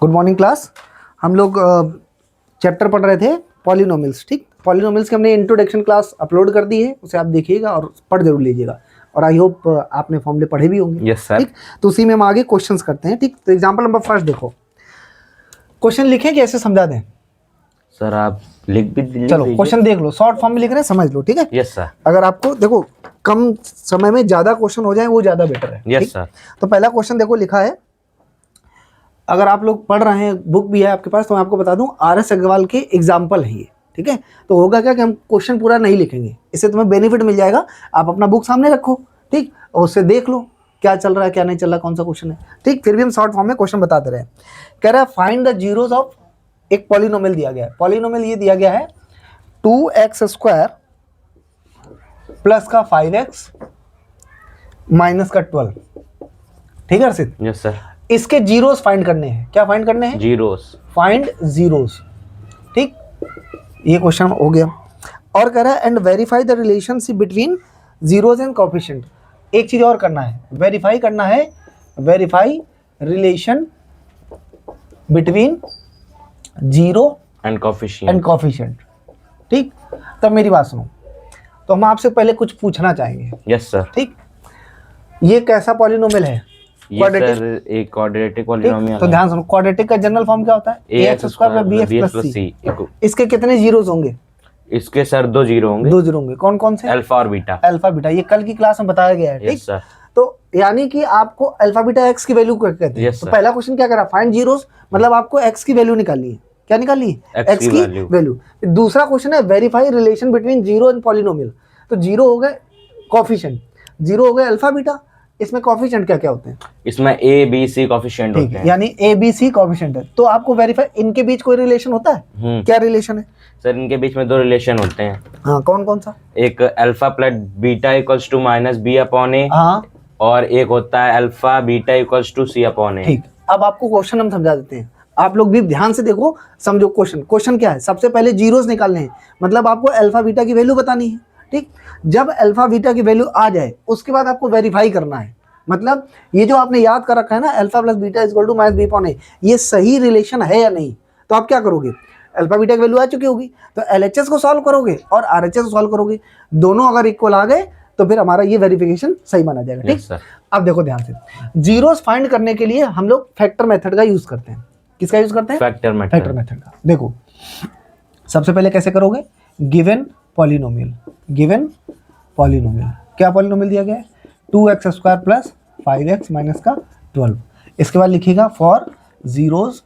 Good morning class. हम लोग chapter पढ़ रहे थे पॉलिनोमियल्स। ठीक, पॉलिनोमियल्स की हमने इंट्रोडक्शन क्लास अपलोड कर दी है, उसे आप देखिएगा और पढ़ जरूर लीजिएगा। और आई होप आपने फॉर्मूले पढ़े भी होंगे। Yes sir. ठीक, तो उसी में हम आगे क्वेश्चंस करते हैं। ठीक, तो एग्जांपल नंबर फर्स्ट देखो, क्वेश्चन लिखें कि ऐसे समझा दें? सर आप लिख भी चलो क्वेश्चन देख लो, शॉर्ट फॉर्म में लिख रहे हैं, समझ लो। ठीक है, यस सर। अगर आपको देखो कम समय में ज्यादा क्वेश्चन हो जाए वो ज्यादा बेटर है। Yes sir. तो पहला क्वेश्चन देखो लिखा है, अगर आप लोग पढ़ रहे हैं, बुक भी है आपके पास, तो मैं आपको बता दूं RS अग्रवाल के एग्जाम्पल है ये। ठीक है, तो होगा क्या कि हम क्वेश्चन पूरा नहीं लिखेंगे, इससे तुम्हें बेनिफिट मिल जाएगा। आप अपना बुक सामने रखो, ठीक, और उससे देख लो क्या चल रहा है क्या नहीं चल रहा, कौन सा क्वेश्चन है। ठीक, फिर भी हम शॉर्ट फॉर्म में क्वेश्चन बताते रहे। कह रहा है फाइंड द जीरोस ऑफ, एक पॉलिनोमियल दिया गया है। पॉलिनोमियल ये दिया गया है 2x² प्लस का 5x माइनस का 12। ठीक है अर्षित? Yes sir. इसके जीरोस फाइंड करने हैं। क्या फाइंड करने हैं? जीरोस। Find zeros. ठीक, ये क्वेश्चन हो गया। और कह रहा है and verify the relationship between zeros and coefficient. एक चीज और करना है, वेरीफाई करना है, verify relation between zero and coefficient. ठीक, तब मेरी बात सुनो। तो हम आपसे पहले कुछ पूछना चाहेंगे। Yes sir. ठीक, ये कैसा पॉलिनोमियल है? ये सर एक क्वाड्रेटिक पॉलिनोमियल तो है। ध्यान सुनो, क्वाड्रेटिक का जनरल फॉर्म क्या होता है? ax² + bx + c। इसके कितने जीरोस होंगे? इसके सर 2 जीरो होंगे। 2 जीरो होंगे। कौन कौन से? अल्फा और बीटा। अल्फा बीटा, ये कल की क्लास में बताया गया है। ठीक सर। तो यानी कि आपको अल्फा बीटा एक्स की वैल्यू कहते हैं। Yes, तो sir. पहला क्वेश्चन क्या करा? फाइंड जीरोस, मतलब आपको एक्स की वैल्यू निकालनी है। क्या निकालनी है? X की वैल्यू। दूसरा क्वेश्चन है verify relation between zero and polynomial. तो जीरो हो गए कोएफिशिएंट, जीरो हो गए अल्फा बीटा। इसमें कोएफिशिएंट क्या क्या होते हैं? इसमें ए बी सी कोएफिशिएंट होते हैं। यानी ए बी सी कोएफिशिएंट है। तो आपको वेरीफाई, इनके बीच कोई रिलेशन होता है? क्या रिलेशन है सर? इनके बीच में 2 रिलेशन होते हैं। हाँ, कौन कौन सा? एक alpha plus beta equals to minus b/a। हाँ, और एक होता है alpha beta equals to c/a। ठीक। अब आपको क्वेश्चन हम समझा देते हैं, आप लोग भी ध्यान से देखो, समझो। क्वेश्चन क्या है? सबसे पहले जीरोस निकालने हैं, मतलब आपको अल्फा बीटा की वैल्यू बतानी है। ठीक, जब अल्फा बीटा की वैल्यू आ जाए उसके बाद आपको वेरीफाई करना है। मतलब ये जो आपने याद कर रखा है ना, alpha plus beta equal to minus b/a, ये सही रिलेशन है या नहीं। तो आप क्या करोगे? अल्फा बीटा की वैल्यू आ चुकी होगी तो LHS को सॉल्व करोगे और RHS को सॉल्व करोगे। दोनों अगर इक्वल आ गए तो फिर हमारा ये वेरिफिकेशन सही माना जाएगा। ठीक, सर। अब देखो ध्यान से, जीरोस फाइंड करने के लिए हम लोग फैक्टर मेथड का यूज करते हैं। किसका यूज करते हैं? फैक्टर मेथड का। देखो सबसे पहले कैसे करोगे? गिवन पॉलिनोमियल, क्या पॉलिनोमियल दिया गया है? 2x² + 5x माइनस का 12। इसके बाद लिखिएगा फॉर जीरोस।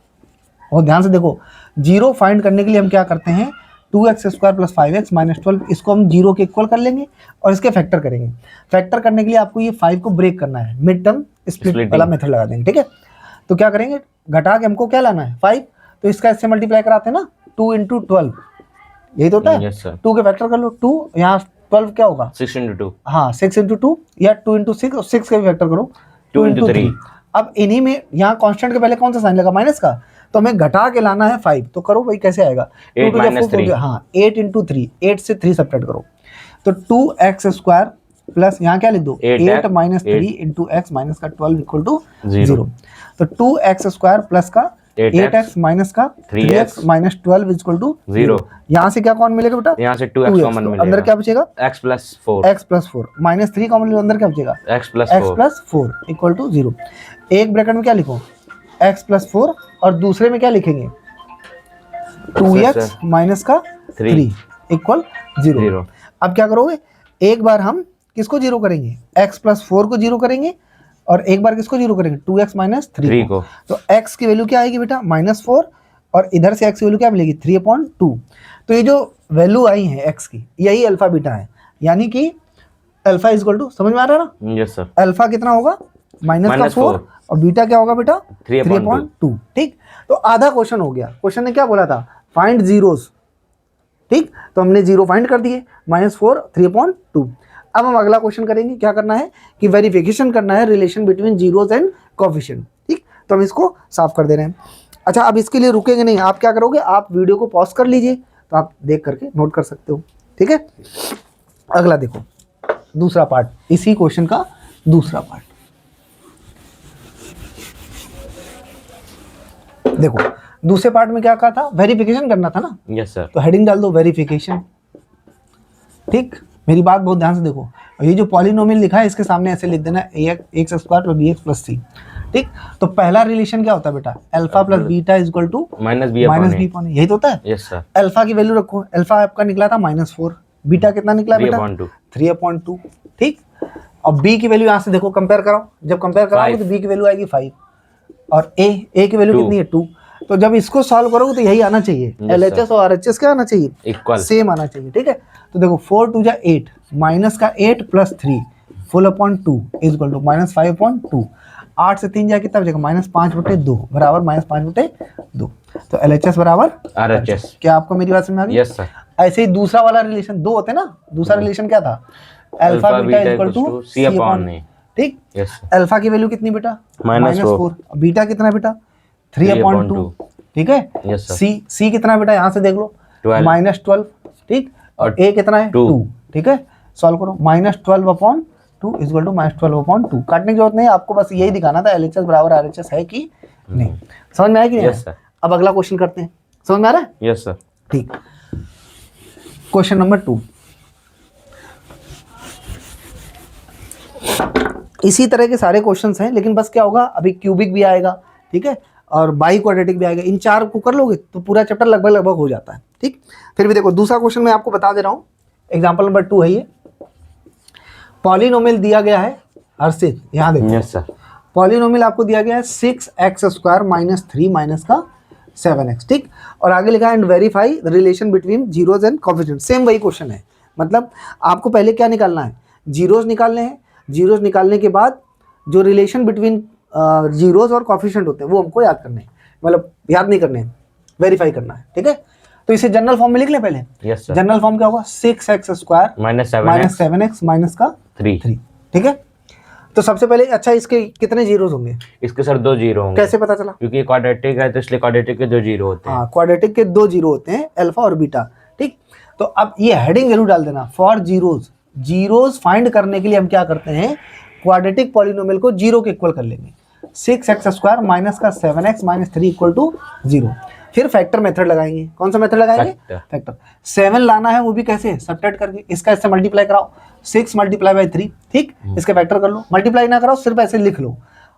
और ध्यान से देखो, जीरो फाइंड करने के लिए हम क्या करते हैं? 2x² + 5x माइनस 12, इसको हम जीरो के इक्वल कर लेंगे और इसके फैक्टर करेंगे। फैक्टर करने के लिए आपको ये 5 को ब्रेक करना है, मिड टर्म स्प्लिट वाला मेथड लगा देंगे। ठीक है, तो क्या करेंगे? घटा के हमको क्या लाना है? 5। तो इसका इससे मल्टीप्लाई कराते हैं ना, 2 × 12, यही तो होता है। 2 के फैक्टर कर लो, 2 यहाँ 12 क्या होगा? 6 × 2। हाँ, 6 × 2 या 2 × 6, और 6 का भी फैक्टर करो, 2 × 3। अब इन्हीं में यहाँ कांस्टेंट के पहले कौन सा साइन लगा? माइनस का। तो हमें घटा के लाना है 5। तो करो भाई, कैसे आएगा? 8 - 3। हाँ, 8 × 3, 8 से 3 सब्ट्रैक्ट करो तो 2x² प्लस यहाँ क्या लिख दो? 8 - 3 × x माइनस का 12 = 0। तो 2x² प्लस का 8x माइनस का 3x माइनस 12 = 0। यहाँ से क्या कॉमन मिलेगा बेटा? यहाँ से 2x कॉमन मिलेगा। अंदर क्या बचेगा? x + 4 माइनस 3 कॉमन लो, अंदर क्या बचेगा? x + 4 = 0। एक ब्रैकेट में क्या लिखो? x + 4, और दूसरे में क्या लिखेंगे? 2x माइनस का 3 = 0। अब क्या करोगे? एक बार हम किसको जीरो करेंगे? x + 4 को जीरो करेंगे, और एक बार किसको जीरो करेंगे? 2x - 3 को। तो x की वैल्यू क्या आएगी बेटा? -4, और इधर से x की वैल्यू क्या मिलेगी? 3/2। तो ये जो वैल्यू आई है x की, यही अल्फा बीटा है। यानी कि अल्फा = समझ में आ रहा है ना? Yes sir. अल्फा कितना होगा? -4, और बीटा क्या होगा बेटा? 3/2। ठीक, तो आधा क्वेश्चन हो गया। क्वेश्चन ने क्या बोला था? Find zeros. ठीक, तो हमने जीरो फाइंड कर दिए, -4, 3/2। अब हम अगला क्वेश्चन करेंगे। क्या करना है कि वेरिफिकेशन करना है relation between zeros and coefficient. ठीक, तो हम इसको साफ कर दे रहे हैं। अच्छा, अब इसके लिए रुकेंगे नहीं। आप क्या करोगे? आप वीडियो को पॉज कर लीजिए, तो आप देख करके नोट कर सकते हो। ठीक है, अगला देखो, दूसरा पार्ट, इसी क्वेश्चन का दूसरा पार्ट। देखो दूसरे पार्ट में क्या कहा था, वेरिफिकेशन करना था ना, यस सर। तो हेडिंग डाल दो वेरिफिकेशन। ठीक, मेरी बात बहुत ध्यान से देखो, और ये जो पॉलिनोमियल लिखा है इसके सामने ऐसे लिख देना x square plus b x plus c. ठीक, तो पहला रिलेशन क्या होता है बेटा, alpha plus beta is equal to minus b upon a, यही तो होता है। Yes sir. अल्फा की वैल्यू रखो, अल्फा आपका निकला था -4, बीटा कितना निकला बेटा 3/2। ठीक, और बी की वैल्यू यहाँ से देखो कंपेयर कराओ, जब कंपेयर कराओगे तो बी की वैल्यू आएगी 5 और ए की वैल्यू कितनी है 2। तो जब इसको सॉल्व करोगे तो यही आना चाहिए, LHS और RHS क्या आना चाहिए, इक्वल सेम आना चाहिए। ठीक है, तो देखो 4 2 8 माइनस का 8 plus 3 full upon 2 is equal to -5/2। 8 से 3 जाए कितना बचेगा, -5/2 बराबर -5/2। तो LHS बराबर RHS। क्या आपको मेरी बात समझ में आ गई? Yes sir. ऐसे ही दूसरा वाला रिलेशन 2 होते हैं ना, दूसरा रिलेशन क्या था, alpha beta is equal to c upon a. ठीक, अल्फा की वैल्यू कितनी बेटा -4, बीटा कितना बेटा 3/2। ठीक है, yes, सी कितना बेटा यहाँ से देख लो -12। ठीक, और ए कितना है 2। ठीक है, सॉल्व करो -12/2 इज इक्वल टू -12/2। काटने की जरूरत नहीं, आपको बस यही दिखाना था LHS बराबर RHS है कि नहीं। समझ में आया कि नहीं? yes, अब अगला क्वेश्चन करते हैं, समझ में आ रहा है? Yes sir. ठीक, क्वेश्चन नंबर 2 इसी तरह के सारे क्वेश्चंस हैं, लेकिन बस क्या होगा, अभी क्यूबिक भी आएगा, ठीक है, और बाई क्वाड्रेटिक भी आएगा। इन 4 को कर लोगे तो पूरा चैप्टर लगभग हो जाता है। ठीक, फिर भी देखो दूसरा क्वेश्चन मैं आपको बता दे रहा हूँ, एग्जाम्पल नंबर 2 है ये। पॉलिनोमियल दिया गया है हर्षित, यहाँ देखो। Yes sir. पॉलिनोमियल आपको दिया गया है 6x² माइनस 3 माइनस का 7x। ठीक, और आगे लिखा है and verify the relation between zeros and coefficient. Same वही क्वेश्चन है, मतलब आपको पहले क्या निकालना है, जीरोज निकालने हैं। जीरोज निकालने के बाद जो रिलेशन बिटवीन जीरोज और कोफिशिएंट होते हैं वो हमको याद करने हैं, मतलब याद नहीं करने हैं, वेरीफाई करना है। ठीक है, तो इसे जनरल फॉर्म में लिख लें पहले। Yes sir. जनरल फॉर्म क्या होगा, 6x² माइनस 7x माइनस का 3। ठीक है, तो सबसे पहले अच्छा इसके कितने जीरोज होंगे, इसके सर 2 जीरो होंगे। कैसे पता चला, क्योंकि क्वाड्रेटिक है तो इसलिए क्वाड्रेटिक के 2 जीरो होते हैं। हाँ, क्वाड्रेटिक के 2 जीरो होते हैं, अल्फा और बीटा। ठीक, तो अब ये हेडिंग जरूर डाल देना, फॉर जीरोज। जीरोज फाइंड करने के लिए हम क्या करते हैं, क्वाड्रेटिक पॉलिनोमियल को जीरो के इक्वल कर लेंगे। 6x² माइनस का 7x माइनस 3 इक्वल टू 0। फिर फैक्टर मेथड लगाएंगे। कौन सा मेथड लगाएंगे, फैक्टर। 7 लाना है वो भी कैसे, सब्ट्रैक्ट करके, इसका इससे मल्टीप्लाई कराओ, 6 मल्टीप्लाई बाई 3। ठीक, इसके फैक्टर कर लो, मल्टीप्लाई ना कराओ, सिर्फ ऐसे लिख लो,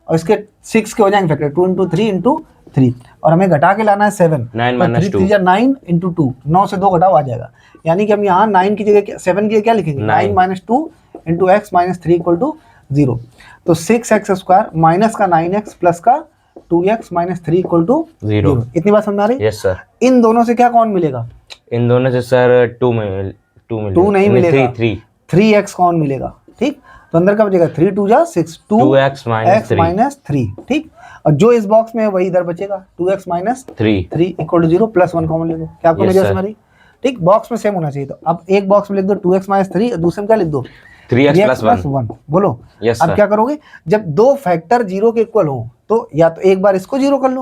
और इसके 6 के हो जाएंगे फैक्टर 2 × 3 × 3, और हमें घटा के लाना है 7। 9 माइनस 2 9 × 2, 9 से 2 घटाओ आ जाएगा, यानी कि हम यहाँ 9 की जगह 7 की जगह क्या लिखेंगे, 9 minus 2 × x minus 3 equal to 0। तो 6x² माइनस का 9x प्लस का 2x माइनस 3 इक्वल टू 0। इतनी बात समझ में आ रही? Yes sir. इन दोनों से क्या कौन मिलेगा, इन दोनों से सर 2 नहीं मिलेगा, 3x कौन मिलेगा। ठीक, तो अंदर का बचेगा 3 2 जा 6, 2x माइनस 3। ठीक, और जो इस बॉक्स में है वही इधर बचेगा, 2x minus 3 equal to 0 plus 1 common ले लो। क्या आपको मेरी बात समझ आ रही? ठीक, बॉक्स में सेम होना चाहिए। तो अब एक बॉक्स में लिख दो 2x माइनस 3, दूसरे में क्या लिख दो 3x प्लस 1। बोलो yes, अब क्या करोगे, जब दो फैक्टर 0 के इक्वल हो तो या तो एक बार इसको 0 कर लो,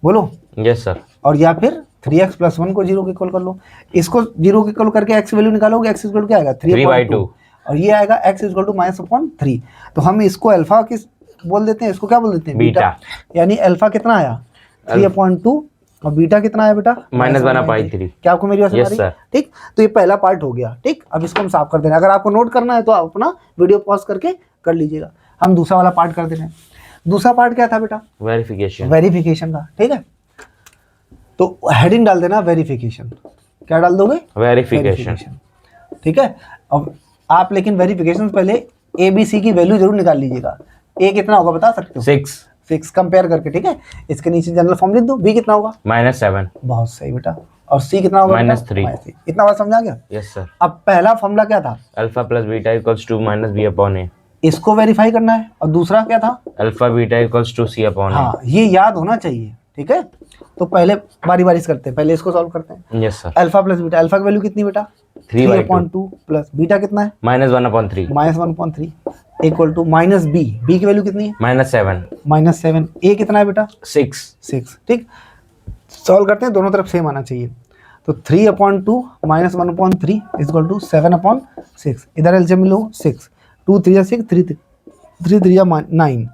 बोलो यस सर, और या फिर 3x प्लस 1 को 0 के इक्वल कर लो। इसको 0 के इक्वल करके x वैल्यू निकालोगे, x इक्वल क्या आएगा 3/2, और ये आएगा x इक्वल टू -3। तो हम इसको अल्फा किस बोल देते हैं, इसको क्या बोल देते हैं, बीटा। यानी अल्फा कितना आया 3/2 और बीटा कितना आया बेटा -1/3। क्या आपको मेरी बात समझ आ रही? ठीक, तो ये पहला पार्ट हो गया। ठीक, अब इसको हम साफ कर देना। अगर आपको नोट करना है तो आप अपना वीडियो पॉज करके कर लीजिएगा। हम दूसरा वाला पार्ट कर दे रहे हैं। दूसरा पार्ट क्या था बेटा, वेरिफिकेशन का। ठीक है, तो हेडिंग डाल देना वेरिफिकेशन। क्या डाल दोगे, वेरिफिकेशन। ठीक है, अब आप लेकिन वेरिफिकेशन पहले ABC की वैल्यू जरूर निकाल लीजिएगा। A कितना होगा बता सकते हो, 6 कंपेयर करके। ठीक है, इसके नीचे जनरल फॉर्म लिख दो, B कितना होगा -7। बहुत सही बेटा, और C कितना होगा -3। इतना बात समझ आ गया? Yes sir. अब पहला फॉर्मूला क्या था, alpha plus beta equals to -b/a। इसको वेरीफाई करना है, और दूसरा क्या था, alpha beta equals to c/a। हाँ, ये याद होना चाहिए। ठीक है, तो पहले बारी बारी से करते हैं, पहले इसको सॉल्व करते हैं। Yes sir. Alpha plus beta, alpha की वैल्यू कितनी बेटा 3/2 प्लस बीटा कितना है -1/3 -1/3 इक्वल टू माइनस b की वैल्यू कितनी है -7 a कितना है बेटा 6। ठीक, सॉल्व करते हैं, दोनों तरफ सेम आना चाहिए। तो 3/2 -1/3 इक्वल टू 7/6। इधर एलसीएम लो 6, 2 3 6, 3 3 9,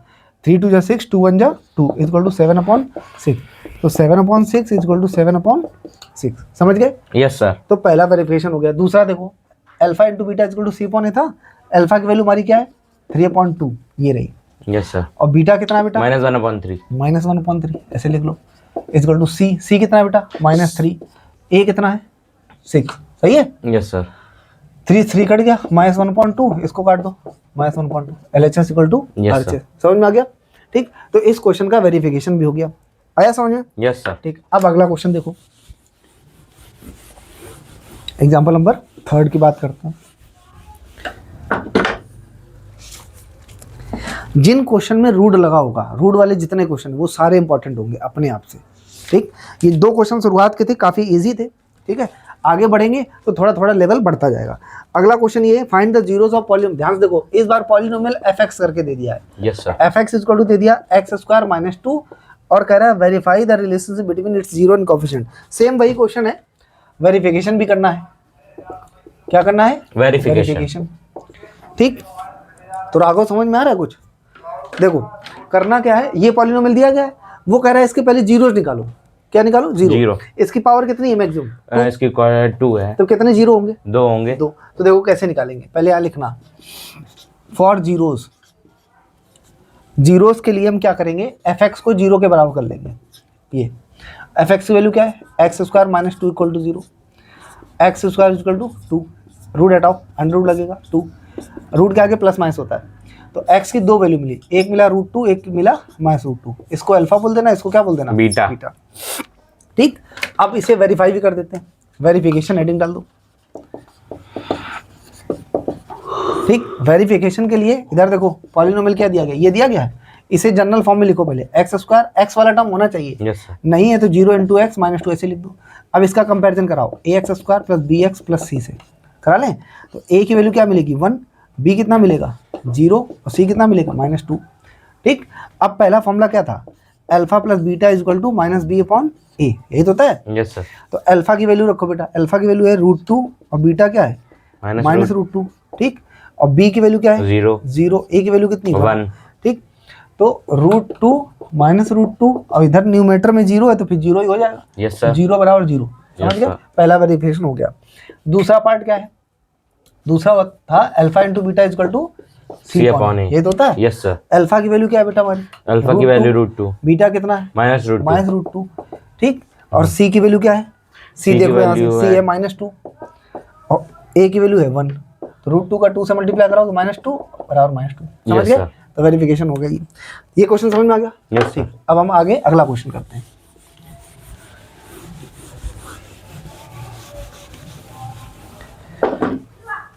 3 2 जा 6, 2 1 जा 2 इक्वल टू 7/6। तो 7/6 इक्वल टू 7/6। समझ गए? Yes sir. तो पहला वेरिफिकेशन हो गया। दूसरा देखो, alpha into beta equal to c/a था। अल्फा की वैल्यू हमारी क्या है? 3/2 ये रही। Yes sir. और बीटा कितना है बेटा? -1/3। -1/3 ऐसे लिख लो। इक्वल टू सी कितना है बेटा? -3। ए कितना है? 6। सही है? Yes sir. 3 कट गया, -1/2 इसको काट दो, -1/2 LHS equal to Yes, RHS। समझ में आ गया? ठीक, तो इस क्वेश्चन का वेरिफिकेशन भी हो गया। आया समझ में? Yes sir. ठीक, अब अगला क्वेश्चन देखो, एग्जाम्पल नंबर 3 की बात करते हैं। जिन क्वेश्चन में रूट लगा होगा, रूट वाले जितने क्वेश्चन वो सारे इंपॉर्टेंट होंगे अपने आप से। ठीक, ये 2 क्वेश्चन शुरुआत के थे, काफी इजी थे। ठीक है, आगे बढ़ेंगे तो थोड़ा थोड़ा लेवल बढ़ता जाएगा। अगला क्वेश्चन ये है, find the zeros of polynomial. ध्यान से देखो, इस बार पॉलिनोमियल fx करके दे दिया है। Yes sir. fx equal to दे दिया x² - 2 और कह रहा है verify the relationship between its zero and coefficient. Same वही क्वेश्चन है, वेरिफिकेशन भी करना है। क्या करना है? वेरिफिकेशन। ठीक, तो राघव समझ में आ रहा है कुछ? देखो करना क्या है, ये पॉलिनोमियल दिया गया है, वो कह रहा है इसके पहले जीरोस निकालो। क्या निकालो? जीरो। इसकी पावर कितनी है मैक्सिमम? इसकी 2 है। तो कितने जीरो होंगे? 2 होंगे। 2। तो देखो कैसे निकालेंगे, पहले यहाँ लिखना फॉर जीरोस। जीरोस के लिए हम क्या करेंगे, fx को 0 के बराबर कर लेंगे। ये fx की वैल्यू क्या है? x² - 2 equal to 0। x² equal to 2, root हटाओ, अंडर लगेगा 2, रूट के आगे प्लस माइनस होता है। तो x की 2 वैल्यू मिली, एक मिला √2, एक मिला -√2। इसको अल्फा बोल देना, इसको क्या बोल देना? बीटा। ठीक, अब इसे वेरीफाई भी कर देते हैं। वेरिफिकेशन हेडिंग डाल दो। ठीक, वेरिफिकेशन के लिए इधर देखो पॉलिनोमियल क्या दिया गया, ये दिया गया है, इसे जनरल फॉर्म में लिखो। पहले x², x वाला टर्म होना चाहिए। Yes sir. नहीं है तो 0 × x - 2 ऐसे लिख दो। अब इसका कंपैरिजन कराओ, ax² + bx + c से करा लें। तो a की वैल्यू क्या मिलेगी? 1, b कितना मिलेगा? 0 और c कितना मिलेगा? -2। ठीक, अब पहला फॉर्मूला क्या था? Alpha + beta equal to -b/a, यही तो होता है। Yes sir. तो अल्फा की वैल्यू रखो बेटा, अल्फा की वैल्यू है √2 और बीटा क्या है? -√2। ठीक, और b की वैल्यू क्या है? 0। a की वैल्यू कितनी? 1। ठीक, तो √2 -√2 और इधर न्यूमेटर में 0 है तो फिर 0 ही हो जाएगा। Yes sir. 0 = 0। समझ गया? पहला वेरिफिकेशन हो गया। दूसरा पार्ट क्या है? दूसरा था alpha × beta equal to c/a, ये तो होता है। Yes sir. अल्फा की वैल्यू क्या है बेटा हमारी? अल्फा की वैल्यू √2, बीटा कितना है? -√2। ठीक, और c की वैल्यू क्या है? c देखो यहाँ से, c है -2 और a की वैल्यू है 1। तो √2 का 2 से मल्टीप्लाई कराओ तो -2 बराबर -2। समझ गए? तो वेरिफिकेशन हो गई। ये क्वेश्चन समझ में आ गया? Yes sir. अब हम आगे अगला क्वेश्चन करते हैं।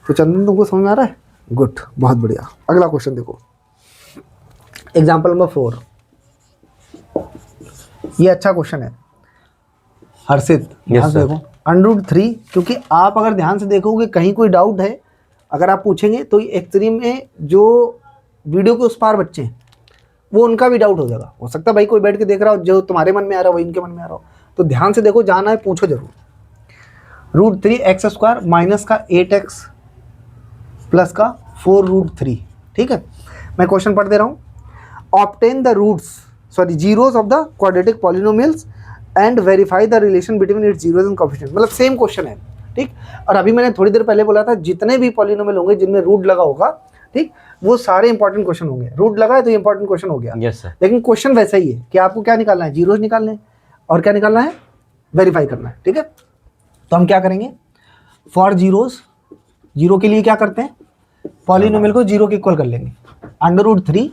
तो चंदन तुमको समझ में आ रहा है? गुड, बहुत बढ़िया। अगला क्वेश्चन देखो, एग्जाम्पल नंबर 4। ये अच्छा क्वेश्चन है हर्षित, ध्यान से देखो। √3, क्योंकि आप अगर ध्यान से देखोगे कहीं कोई डाउट है, अगर आप पूछेंगे तो एक्सट्रीम में जो वीडियो के उस पार बच्चे हैं वो उनका भी डाउट हो जाएगा। हो सकता है भाई कोई बैठ के देख रहा हो, जो तुम्हारे मन में आ रहा हो वही इनके मन में आ रहा हो। तो ध्यान से देखो, जाना है पूछो जरूर। √3 x² माइनस का 8x प्लस का 4√3। ठीक है, मैं क्वेश्चन पढ़ दे रहा हूँ। Obtain the zeros of the quadratic polynomials and verify the relation between its zeros and coefficient. मतलब सेम क्वेश्चन है। ठीक, और अभी मैंने थोड़ी देर पहले बोला था जितने भी पॉलिनोमियल होंगे जिनमें रूट लगा होगा, ठीक, वो सारे इंपॉर्टेंट क्वेश्चन होंगे। रूट लगा है तो इंपॉर्टेंट क्वेश्चन हो गया। Yes sir. लेकिन क्वेश्चन वैसा ही है कि आपको क्या निकालना है? जीरोस निकालने हैं और क्या निकालना है? वेरीफाई करना है। ठीक है, तो हम क्या करेंगे? फॉर जीरोस, जीरो के लिए क्या करते हैं? पॉलिनोमियल को 0 के इक्वल कर लेंगे। √3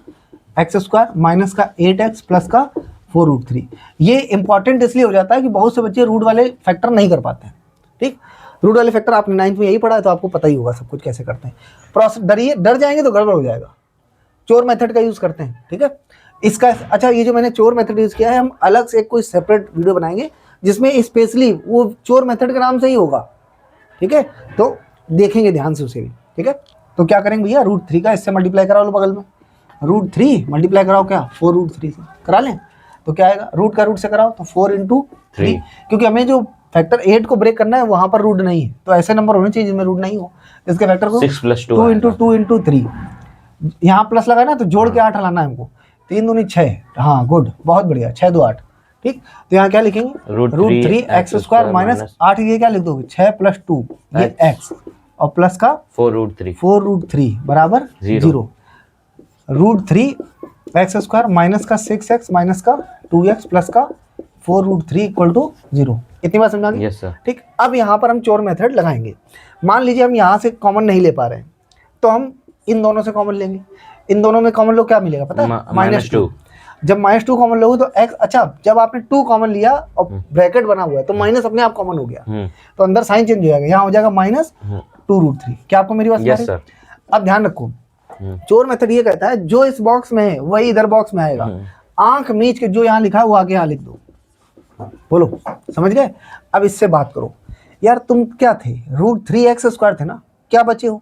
x² माइनस का 8x प्लस का 4√3। ये इंपॉर्टेंट इसलिए हो जाता है कि बहुत से बच्चे रूट वाले फैक्टर नहीं कर पाते हैं। ठीक, रूट वाले फैक्टर आपने 9th में यही पढ़ा है तो आपको पता ही होगा सब कुछ कैसे करते हैं। प्रोसेस डर जाएंगे तो गड़बड़ हो जाएगा। चोर मेथड का यूज़ करते हैं। ठीक है, इसका अच्छा, ये जो मैंने चोर मेथड यूज़ किया है, हम अलग से एक कोई सेपरेट वीडियो बनाएंगे जिसमें स्पेशली वो चोर मेथड के नाम से ही होगा। ठीक है, तो देखेंगे ध्यान से उसे भी। ठीक है, तो क्या करेंगे भैया? √3 का इससे मल्टीप्लाई करा लो बगल में। √3 मल्टीप्लाई कराओ क्या? 4√3 से करा लें तो क्या आएगा? रूट का रूट से कराओ तो 4 × 3, क्योंकि हमें जो फैक्टर 8 को ब्रेक करना है वहां पर रूट नहीं है, तो ऐसे नंबर होने चाहिए जिसमें रूट नहीं हो। इसके फैक्टर को 6 + 2 2 × 2 × 3, यहाँ प्लस लगा ना तो जोड़ के 8 लाना है हमको। 3 दूनी 6, हाँ गुड, बहुत बढ़िया, 6 2 8, ठीक। तो यहाँ क्या लिखेंगे, root root 3 x square minus 8, ये क्या लिख दोगे 6 प्लस 2 ये एक्स और प्लस का 4√3 बराबर 0। रूट 3 एक्स स्क्वायर माइनस का 6x माइनस का 2x प्लस का 4√3 इक्वल टू 0। इतनी बात समझा गई? Yes sir. ठीक, अब यहाँ पर हम चोर मेथड लगाएंगे। मान लीजिए हम यहाँ से कॉमन नहीं ले पा रहे हैं, तो हम इन दोनों से कॉमन लेंगे। इन दोनों में कॉमन लो क्या मिलेगा पता है, -2। जब -2 कॉमन लोगे तो x, अच्छा जब आपने 2 कॉमन लिया और ब्रैकेट बना हुआ है तो माइनस अपने आप कॉमन हो गया, तो अंदर साइन चेंज हो जाएगा, यहाँ हो जाएगा -2√3। क्या आपको मेरी बात समझ रही है? अब ध्यान रखो, चोर मेथड ये कहता है जो इस बॉक्स में है वही इधर बॉक्स में आएगा, आंख मीच के जो यहाँ लिखा है वो आगे यहाँ लिख दो। बोलो समझ गए? अब इससे बात करो, यार तुम क्या थे, √3x स्क्वायर थे ना, क्या बचे हो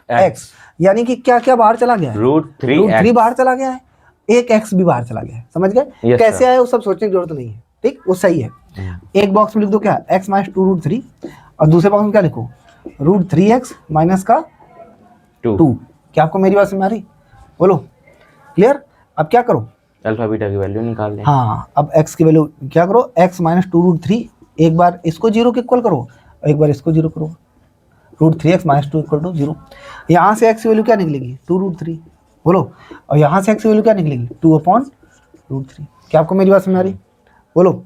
x, यानी कि क्या क्या बाहर चला गया है, √3 बाहर चला गया है, एक x भी बाहर चला गया है। समझ गए? कैसे आए वो सब सोचने की जरूरत नहीं है, ठीक, वो सही है। एक बॉक्स में लिख दो क्या, x माइनस 2√3 और दूसरे बॉक्स में क्या लिखो, √3x माइनस का 2। क्या आपको मेरी बात समझ आ रही? बोलो क्लियर? अब क्या करो, अल्फा बीटा की वैल्यू निकाल लें। हाँ, अब x की वैल्यू क्या करो, x माइनस 2√3, एक बार इसको 0 के इक्वल करो, एक बार इसको 0 करो, √3x माइनस 2 इक्वल टू 0। यहाँ से x की वैल्यू क्या निकलेगी, 2√3। बोलो, और यहाँ से x की वैल्यू क्या निकलेगी, 2/√3। क्या आपको मेरी बात समझ आ रही? बोलो,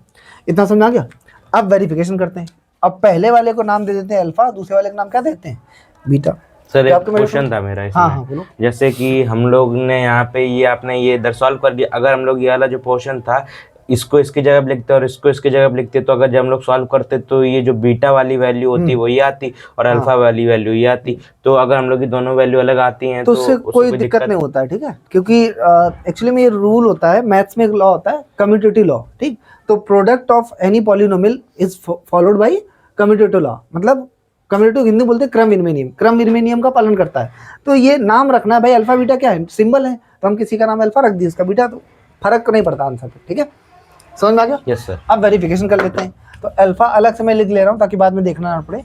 इतना समझ आ गया? अब वेरिफिकेशन करते हैं। अब पहले वाले को नाम दे देते हैं अल्फा, दूसरे वाले का नाम क्या देते हैं, बीटा। सर एक क्वेश्चन था मेरा इसमें। हाँ, बोलो। जैसे कि हम लोग ने यहाँ पे ये आपने ये इधर सॉल्व कर दिया, अगर हम लोग ये वाला जो पोर्शन था इसको इसकी जगह पे लिखते और इसको इसकी जगह पे लिखते, तो अगर जब हम लोग सॉल्व करते तो ये जो बीटा वाली वैल्यू होती वो ये आती और अल्फा वाली वैल्यू ये आती। तो अगर हम लोग की दोनों वैल्यू अलग आती हैं तो उससे कोई दिक्कत नहीं होता है, ठीक है, क्योंकि एक्चुअली में ये रूल होता है, मैथ्स में एक लॉ होता है कम्यूटेटिव लॉ, ठीक। तो product of any polynomial is followed by commutative law, मतलब कम्यूटेटिव हिंदी बोलते हैं क्रम विनिमय नियम, क्रम विनिमय नियम का पालन करता है। तो ये नाम रखना है भाई, अल्फा बीटा क्या है, सिंबल है, तो हम किसी का नाम अल्फा रख दिए, इसका बीटा, तो फर्क नहीं पड़ता आंसर पे, ठीक है, समझ में आ गया? Yes sir. अब वेरिफिकेशन कर लेते हैं। तो अल्फा अलग से मैं लिख ले रहा हूँ ताकि बाद में देखना ना पड़े।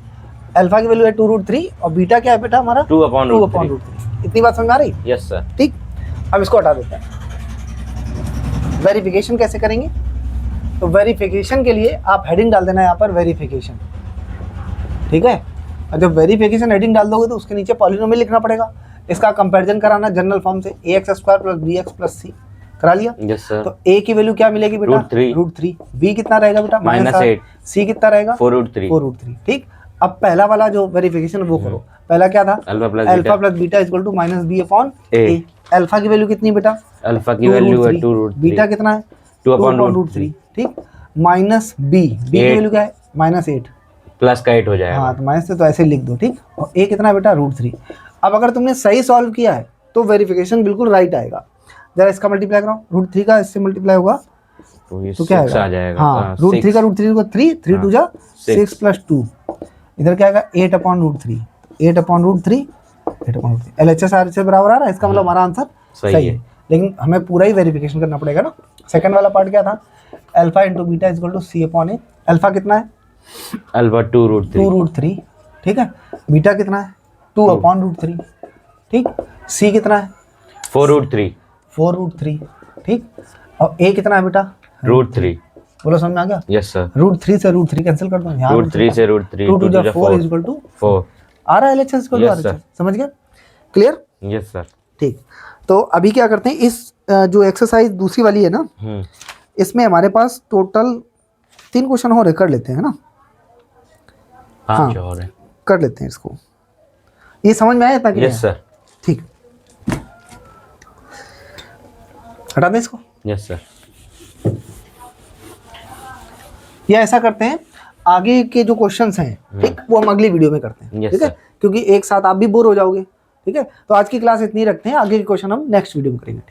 अल्फा की वैल्यू है 2√3 और बीटा क्या है बेटा हमारा, 2/√3। इतनी बात समझ आ रही? Yes sir. ठीक, अब इसको हटा देते हैं। वेरिफिकेशन कैसे करेंगे, तो वेरिफिकेशन के लिए आप हेडिंग डाल देना यहाँ पर वेरिफिकेशन, ठीक है। और जब वेरिफिकेशन हेडिंग डाल दोगे तो उसके नीचे पॉलिनोमियल लिखना पड़ेगा, इसका कंपैरिजन कराना जनरल फॉर्म से, ax² + bx + c करा लिया। Yes sir. तो a की वैल्यू क्या मिलेगी बेटा, √3। b कितना रहेगा बेटा, -8। c कितना रहेगा, 4√3। ठीक, अब पहला वाला जो वेरिफिकेशन वो करो। पहला क्या था, alpha plus beta equal to -b/a। Alpha की वैल्यू कितनी बेटा, अल्फा की वैल्यू है 2√3। बीटा कितना है, 2/√3। ठीक, माइनस b की वैल्यू क्या है, -8, प्लस का 8 हो जाएगा। हाँ, तो माइनस से तो ऐसे लिख दो, ठीक। और a कितना है बेटा, √3। अब अगर तुमने सही सॉल्व किया है तो वेरिफिकेशन बिल्कुल राइट आएगा। जरा इसका मल्टीप्लाई कराओ, √3 का इससे मल्टीप्लाई होगा तो क्या आ जाएगा, हाँ, √3 का √3 को 3 2 जा 6 + 2, इधर क्या आएगा 8/√3। 8/√3 LHS R से बराबर आ रहा है, इसका मतलब हमारा आंसर सही है। लेकिन हमें पूरा ही वेरिफिकेशन करना पड़ेगा ना। सेकंड वाला पार्ट क्या था, अल्फा × बीटा = c/a। अल्फा कितना है, अल्फा 2√3। ठीक है, बीटा कितना है, 2/√3। ठीक, c कितना है, 4√3। ठीक, और a कितना है बेटा, √3। बोलो समझ में आ गया? Yes sir. √3 से √3 कैंसिल कर दो, यहाँ √3 से √3 2 × 4 = 4 आ रहा है, LHS को समझ गया, क्लियर? Yes sir. ठीक, तो अभी क्या करते हैं, इस जो एक्सरसाइज दूसरी वाली है ना, इसमें हमारे पास टोटल 3 क्वेश्चन और कर लेते हैं ना, 5 और है, कर लेते हैं इसको। ये समझ में आया था कि? Yes sir. ठीक, हटा दें इसको। Yes sir. या ऐसा करते हैं, आगे के जो क्वेश्चंस हैं, ठीक, वो हम अगली वीडियो में करते हैं, ठीक है, क्योंकि एक साथ आप भी बोर हो जाओगे, ठीक है। तो आज की क्लास इतनी रखते हैं, आगे के क्वेश्चन हम नेक्स्ट वीडियो में करेंगे।